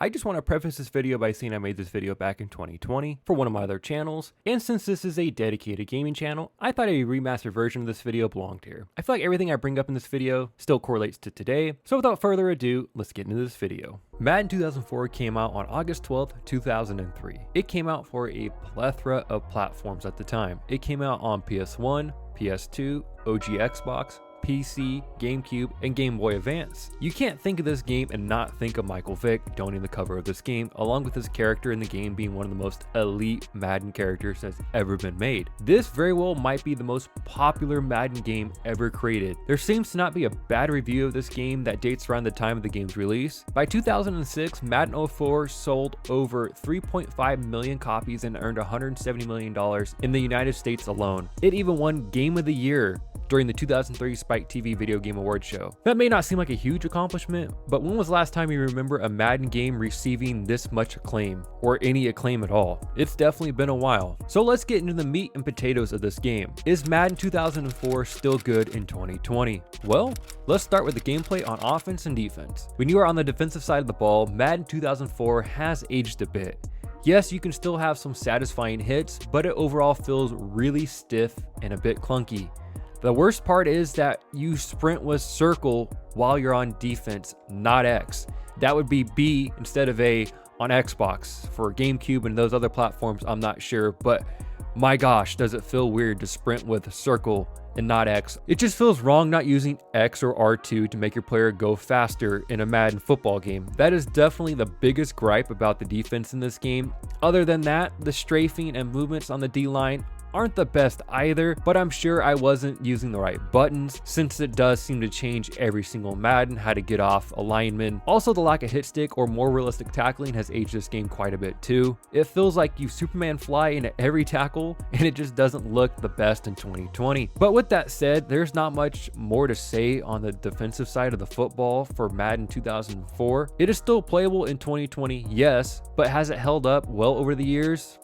I just want to preface this video by saying I made this video back in 2020 for one of my other channels, and since this is a dedicated gaming channel, I thought a remastered version of this video belonged here. I feel like everything I bring up in this video still correlates to today, so without further ado, let's get into this video. Madden 2004 came out on August 12th, 2003. It came out for a plethora of platforms at the time. It came out on PS1, PS2, OG Xbox, PC, GameCube, and Game Boy Advance. You can't think of this game and not think of Michael Vick donning the cover of this game, along with his character in the game being one of the most elite Madden characters that's ever been made. This very well might be the most popular Madden game ever created. There seems to not be a bad review of this game that dates around the time of the game's release. By 2006, Madden 04 sold over 3.5 million copies and earned $170 million in the United States alone. It even won Game of the Year during the 2003 Spike TV Video Game Awards show. That may not seem like a huge accomplishment, but when was the last time you remember a Madden game receiving this much acclaim, or any acclaim at all? It's definitely been a while. So let's get into the meat and potatoes of this game. Is Madden 2004 still good in 2020? Well, let's start with the gameplay on offense and defense. When you are on the defensive side of the ball, Madden 2004 has aged a bit. Yes, you can still have some satisfying hits, but it overall feels really stiff and a bit clunky. The worst part is that you sprint with circle while you're on defense, not X. That would be B instead of A on Xbox. For GameCube and those other platforms, I'm not sure, but my gosh, does it feel weird to sprint with circle and not X. It just feels wrong not using X or R2 to make your player go faster in a Madden football game. That is definitely the biggest gripe about the defense in this game. Other than that, the strafing and movements on the D-line aren't the best either, but I'm sure I wasn't using the right buttons since it does seem to change every single Madden how to get off a lineman. Also, the lack of hit stick or more realistic tackling has aged this game quite a bit too. It feels like you Superman fly into every tackle and it just doesn't look the best in 2020. But with that said, there's not much more to say on the defensive side of the football for Madden 2004. It is still playable in 2020, yes, but has it held up well over the years?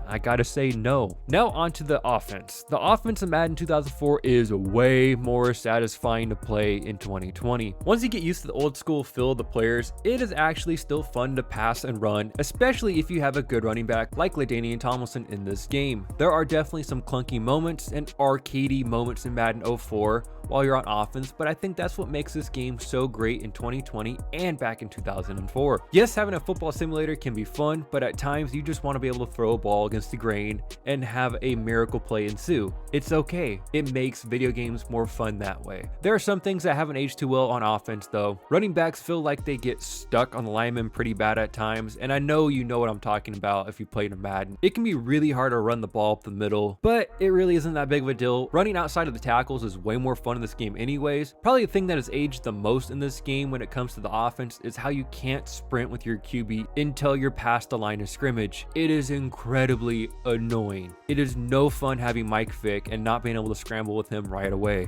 I gotta say no. Now onto the offense. The offense in Madden 2004 is way more satisfying to play in 2020. Once you get used to the old school feel of the players, it is actually still fun to pass and run, especially if you have a good running back like LaDainian Tomlinson in this game. There are definitely some clunky moments and arcadey moments in Madden 04 while you're on offense, but I think that's what makes this game so great in 2020 and back in 2004. Yes, having a football simulator can be fun, but at times you just want to be able to throw a ball against the grain and have a miracle play ensue. It's okay. It makes video games more fun that way. There are some things that haven't aged too well on offense though. Running backs feel like they get stuck on the lineman pretty bad at times, and I know you know what I'm talking about if you played a Madden. It can be really hard to run the ball up the middle, but it really isn't that big of a deal. Running outside of the tackles is way more fun in this game anyways. Probably the thing that has aged the most in this game when it comes to the offense is how you can't sprint with your QB until you're past the line of scrimmage. It is incredibly annoying. It is no fun having Mike Vick and not being able to scramble with him right away.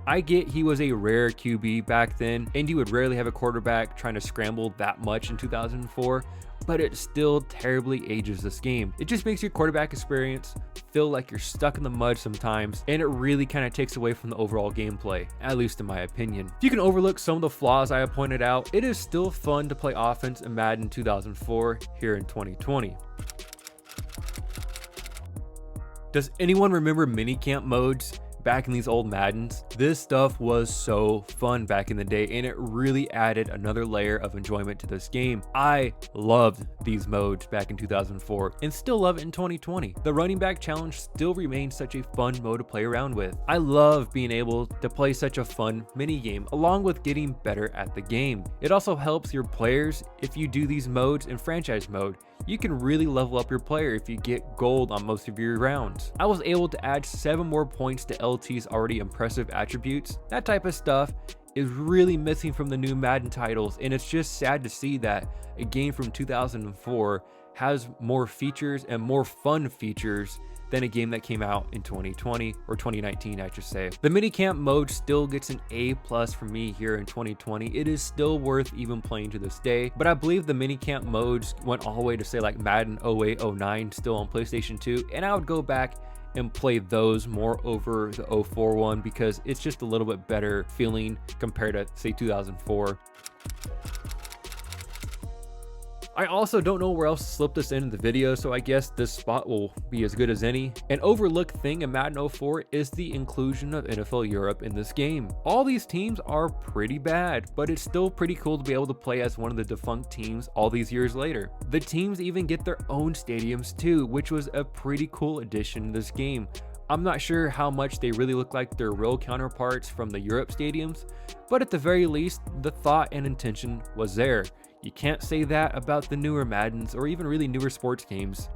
I get he was a rare QB back then, and you would rarely have a quarterback trying to scramble that much in 2004, but it still terribly ages this game. It just makes your quarterback experience feel like you're stuck in the mud sometimes, and it really kind of takes away from the overall gameplay, at least in my opinion. If you can overlook some of the flaws I have pointed out, it is still fun to play offense in Madden 2004 here in 2020. Does anyone remember minicamp modes back in these old Maddens? This stuff was so fun back in the day, and it really added another layer of enjoyment to this game. I loved these modes back in 2004 and still love it in 2020. The running back challenge still remains such a fun mode to play around with. I love being able to play such a fun mini game along with getting better at the game. It also helps your players if you do these modes in franchise mode. You can really level up your player if you get gold on most of your rounds. I was able to add 7 more points to LT's already impressive attributes. That type of stuff is really missing from the new Madden titles, and it's just sad to see that a game from 2004 has more features and more fun features than a game that came out in 2020 or 2019, I should say. The minicamp mode still gets an A+ for me here in 2020. It is still worth even playing to this day, but I believe the minicamp modes went all the way to say like Madden 08, 09 still on PlayStation 2, and I would go back and play those more over the 04 one because it's just a little bit better feeling compared to say 2004. I also don't know where else to slip this in the video, so I guess this spot will be as good as any. An overlooked thing in Madden 04 is the inclusion of NFL Europe in this game. All these teams are pretty bad, but it's still pretty cool to be able to play as one of the defunct teams all these years later. The teams even get their own stadiums too, which was a pretty cool addition to this game. I'm not sure how much they really look like their real counterparts from the Europe stadiums, but at the very least, the thought and intention was there. You can't say that about the newer Maddens or even really newer sports games.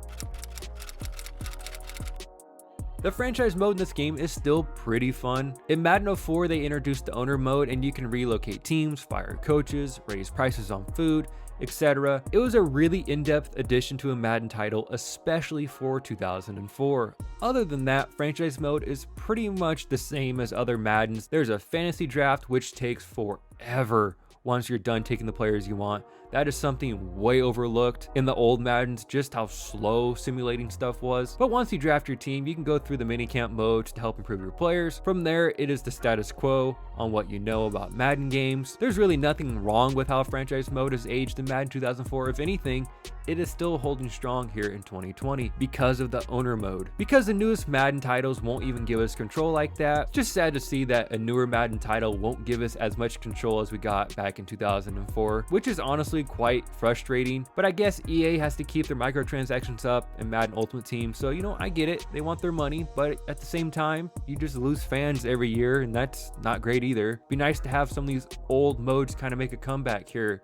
The franchise mode in this game is still pretty fun. In Madden 04, they introduced the owner mode and you can relocate teams, fire coaches, raise prices on food, etc. It was a really in-depth addition to a Madden title, especially for 2004. Other than that, franchise mode is pretty much the same as other Maddens. There's a fantasy draft which takes forever once you're done taking the players you want. That is something way overlooked in the old Maddens, just how slow simulating stuff was. But once you draft your team, you can go through the minicamp modes to help improve your players. From there, it is the status quo on what you know about Madden games. There's really nothing wrong with how franchise mode has aged in Madden 2004. If anything, it is still holding strong here in 2020 because of the owner mode. Because the newest Madden titles won't even give us control like that, it's just sad to see that a newer Madden title won't give us as much control as we got back in 2004, which is honestly quite frustrating. But I guess EA has to keep their microtransactions up in Madden Ultimate Team, so you know, I get it, they want their money, but at the same time, you just lose fans every year and that's not great either. Be nice to have some of these old modes kind of make a comeback here.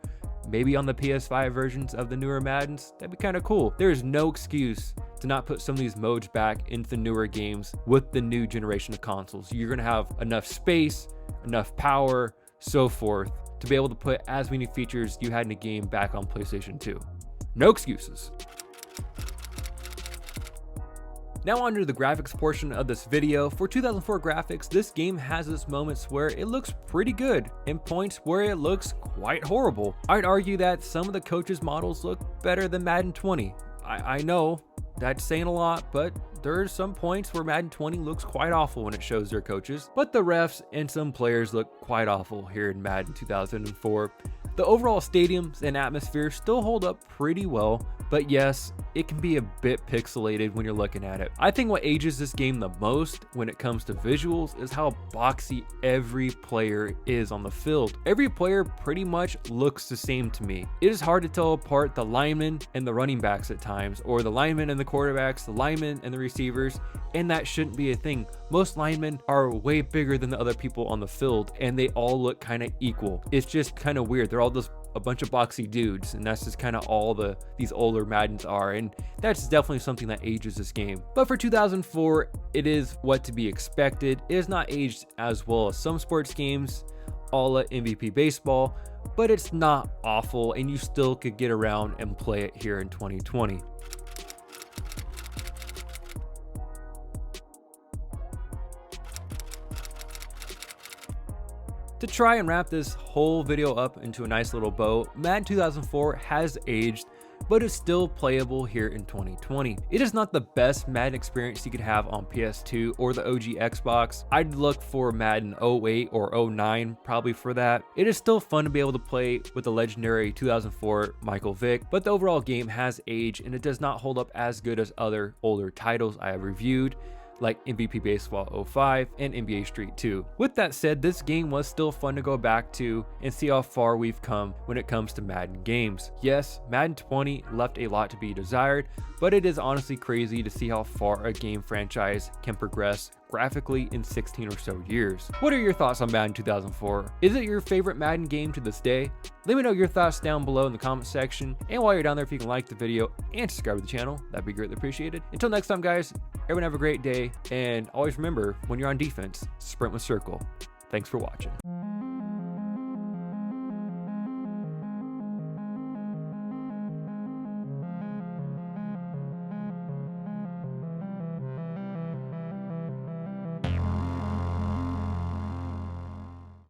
Maybe on the PS5 versions of the newer Maddens, that'd be kind of cool. There is no excuse to not put some of these modes back into the newer games with the new generation of consoles. You're gonna have enough space, enough power, so forth, to be able to put as many features you had in a game back on PlayStation 2. No excuses. Now on to the graphics portion of this video. For 2004 graphics, this game has its moments where it looks pretty good and points where it looks quite horrible. I'd argue that some of the coaches' models look better than Madden 20. I know that's saying a lot, but there are some points where Madden 20 looks quite awful when it shows their coaches, but the refs and some players look quite awful here in Madden 2004. The overall stadiums and atmosphere still hold up pretty well, but yes, it can be a bit pixelated when you're looking at it. I think what ages this game the most when it comes to visuals is how boxy every player is on the field. Every player pretty much looks the same to me. It is hard to tell apart the linemen and the running backs at times, or the linemen and the quarterbacks, the linemen and the receivers, and that shouldn't be a thing. Most linemen are way bigger than the other people on the field, and they all look kind of equal. It's just kind of weird. They're all just a bunch of boxy dudes, and that's just kind of all these older Maddens are, and that's definitely something that ages this game. But for 2004, it is what to be expected. It has not aged as well as some sports games, a la MVP baseball, but it's not awful, and you still could get around and play it here in 2020. To try and wrap this whole video up into a nice little bow, Madden 2004 has aged, but is still playable here in 2020. It is not the best Madden experience you could have on PS2 or the OG Xbox. I'd look for Madden 08 or 09 probably for that. It is still fun to be able to play with the legendary 2004 Michael Vick, but the overall game has aged and it does not hold up as good as other older titles I have reviewed, like MVP Baseball 05 and NBA Street 2. With that said, this game was still fun to go back to and see how far we've come when it comes to Madden games. Yes, Madden 20 left a lot to be desired, but it is honestly crazy to see how far a game franchise can progress graphically in 16 or so years. What are your thoughts on Madden 2004? Is it your favorite Madden game to this day? Let me know your thoughts down below in the comment section, and while you're down there, if you can like the video and subscribe to the channel, that'd be greatly appreciated. Until next time guys, everyone have a great day, and always remember, when you're on defense, sprint with circle. Thanks for watching.